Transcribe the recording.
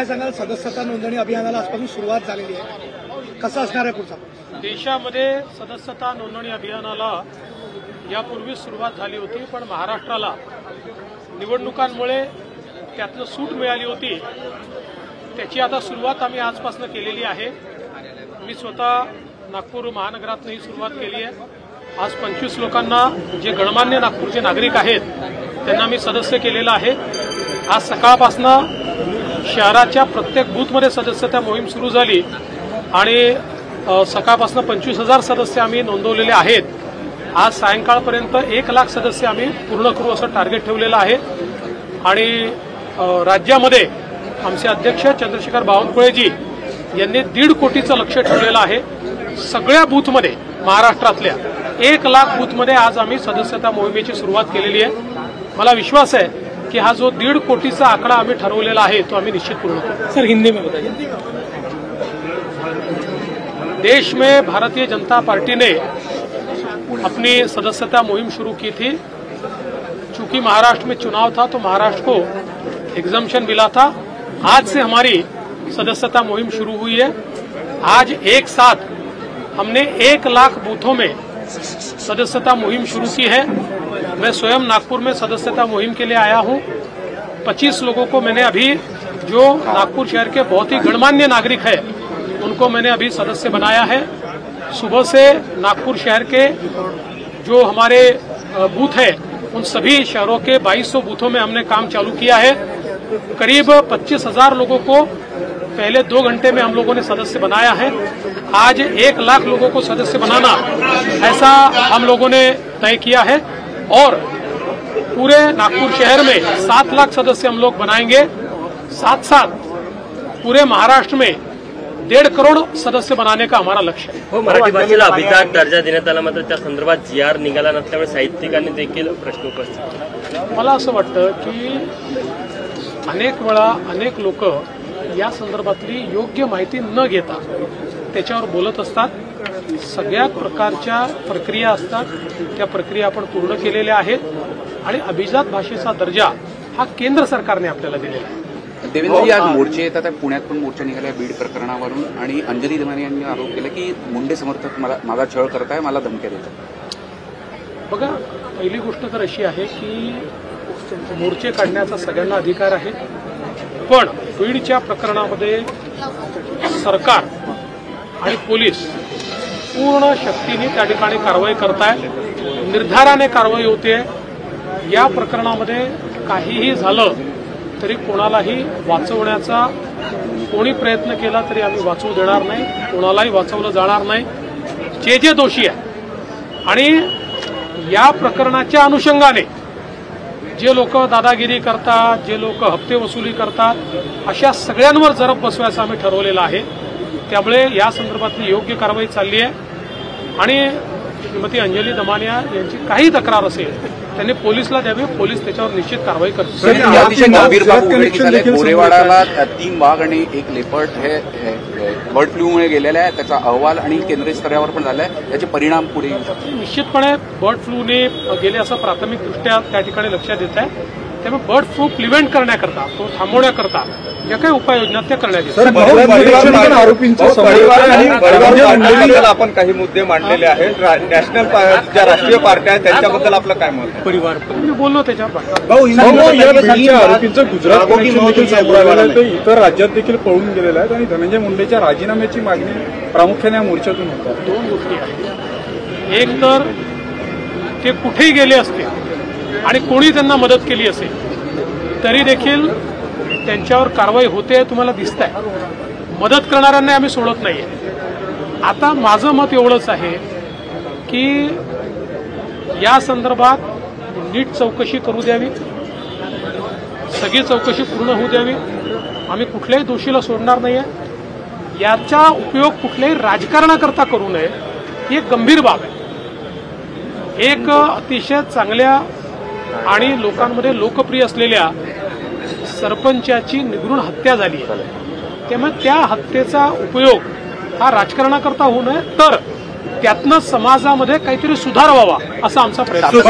काय सांगाल, सदस्यता नोंदणी अभियानाला आजपासून सुरुवात झालेली आहे, कसं असणार आहे पुढचा? देशामध्ये सदस्यता नोंदणी अभियानाला यापूर्वी सुरुवात झाली होती, पण महाराष्ट्राला निवडणुकांमुळे त्यातनं सूट मिळाली होती. त्याची आता सुरुवात आम्ही आजपासून केलेली आहे. मी स्वतः नागपूर महानगरातनं ही सुरुवात केली आहे. आज 25 लोकांना, जे गणमान्य नागपूरचे नागरिक आहेत, त्यांना मी सदस्य केलेलं आहे. आज सकाळपासून शहराच्या प्रत्येक बूथमध्ये सदस्यता मोहीम सुरू झाली आणि सकाळपासून 25,000 सदस्य आम्ही नोंदवलेले आहेत. आज सायंकाळपर्यंत 1 लाख सदस्य आम्ही पूर्ण करू असं टार्गेट ठेवलेलं आहे. आणि राज्यामध्ये आमचे अध्यक्ष चंद्रशेखर बावनकुळेजी यांनी 1.5 कोटीचं लक्ष्य ठेवलेलं आहे. सगळ्या बूथमध्ये, महाराष्ट्रातल्या 1 लाख बूथमध्ये आज आम्ही सदस्यता मोहिमेची सुरुवात केलेली आहे. मला विश्वास आहे कि हा जो 1.5 कोटीचा आकडा आम्ही ठरवलेला आहे तो आम्ही निश्चित पूर्ण करू. सर, हिंदी में बताइए. देश में भारतीय जनता पार्टी ने अपनी सदस्यता मुहिम शुरू की थी. चूंकि महाराष्ट्र में चुनाव था तो महाराष्ट्र को एग्जम्पशन मिला था. आज से हमारी सदस्यता मुहिम शुरू हुई है. आज एक साथ हमने 1 लाख बूथों में सदस्यता मुहिम शुरू की है. मैं स्वयं नागपुर में सदस्यता मुहिम के लिए आया हूं. 25 लोगों को मैंने अभी, जो नागपुर शहर के बहुत ही गणमान्य नागरिक है, उनको मैंने अभी सदस्य बनाया है. सुबह से नागपुर शहर के जो हमारे बूथ है, उन सभी शहरों के 2200 बूथों में हमने काम चालू किया है. करीब 25,000 लोगों को पहले 2 घंटे में हम लोगों ने सदस्य बनाया है. आज 1 लाख लोगों को सदस्य बनाना, ऐसा हम लोगों ने तय किया है. और पूरे नागपुर शहर में 7 लाख सदस्य हम लोग बनाएंगे. साथ साथ पूरे महाराष्ट्र में 1.5 करोड़ सदस्य बनाने का हमारा लक्ष्य है. मराठी भाषेला अभिजात दर्जा देण्यात आला, मात्र त्या संदर्भात GR निघाला नसल्यामुळे साहित्यिकांनी देखील प्रश्न उपस्थित केले. मला असं वाटतं की अनेक वेळा अनेक लोक या संदर्भातली योग्य माहिती न घेता त्याच्यावर बोलत असतात. सगळ्या प्रकारच्या प्रक्रिया असतात, त्या प्रक्रिया आपण पूर्ण केलेल्या आहेत. आणि अभिजात भाषेचा दर्जा हा केंद्र सरकारने आपल्याला दिलेला आहे. देवेंद्रजी, आज मोर्चे येतात. पुण्यात पण मोर्चा निघाला बीड प्रकरणावरून, आणि अंजली दमानी यांनी आरोप केला की मुंडे समर्थक माझा छळ करताय, मला धमक्या देतात. बघा, पहिली गोष्ट तर अशी आहे की मोर्चे काढण्याचा सगळ्यांना अधिकार आहे. पण बीडच्या प्रकरणामध्ये सरकार आणि पोलीस पूर्ण शक्तीने त्या ठिकाणी कारवाई करताय, निर्धाराने कारवाई होते. या प्रकरणामध्ये काहीही झालं तरी कोणालाही वाचवण्याचा कोणी प्रयत्न केला तरी आम्ही वाचवू देणार नाही, कोणालाही वाचवलं जाणार नाही. जे दोषी आहे, आणि या प्रकरणाच्या अनुषंगाने जे लोक दादागिरी करतात, जे लोक हप्ते वसुली करतात, अशा सगळ्यांवर जरब बसवायचं आम्ही ठरवलेलं आहे. त्यामुळे या संदर्भातली योग्य कारवाई चालली आहे. आणि श्रीमती अंजली दमानिया यांची काही तक्रार असेल त्यांनी पोलिसला द्यावी, पोलीस त्याच्यावर निश्चित कारवाई करतील. गोरेवाडाला 3 वाघ आणि 1 लेपर्ड हे बर्ड फ्लूमुळे गेलेले आहे. त्याचा अहवाल आणि केंद्रीय स्तरावर पण झालाय. त्याचे परिणाम पुढे येऊ शकतात. निश्चितपणे बर्ड फ्लूने गेले असं प्राथमिकदृष्ट्या त्या ठिकाणी लक्षात येत आहे. त्यामुळे बर्ड फ्लू प्रिव्हेंट करण्याकरता, तो थांबवण्याकरता ज्या काही उपाययोजना त्या करण्यात येतात. आपण काही मुद्दे मांडलेले आहेत. नॅशनल ज्या राष्ट्रीय पार्ट्या आहेत त्यांच्याबद्दल आपलं काय मत? परिवार मी बोललो त्याच्यावर. आरोपींचं गुजरात इतर राज्यात देखील पळून गेलेलं आहे, आणि धनंजय मुंडेच्या राजीनाम्याची मागणी प्रामुख्याने या मोर्चातून होतात. 2 गोष्टी आहेत. एक तर ते कुठेही गेले असतील आणि कोणी त्यांना मदत केली असेल तरी देखील त्यांच्यावर कारवाई होते, तुम्हाला दिसत आहे. मदत करणाऱ्यांना आम्ही सोडत नाहीये. आता माझं मत एवढंच आहे की या संदर्भात नीट चौकशी करू द्यावी, सगळी चौकशी पूर्ण होऊ द्यावी. आम्ही कुठल्याही दोषीला सोडणार नाहीये. याचा उपयोग कुठल्याही राजकारणाकरता करू नये, ही एक गंभीर बाब आहे. एक अतिशय चांगल्या आणि लोकांमध्ये लोकप्रिय असलेल्या सरपंचाची निर्घृण हत्या झाली आहे. त्यामुळे त्या हत्येचा उपयोग हा राजकारणाकरता होऊ नये, तर त्यातनं समाजामध्ये काहीतरी सुधार व्हावा असा आमचा प्रयत्न.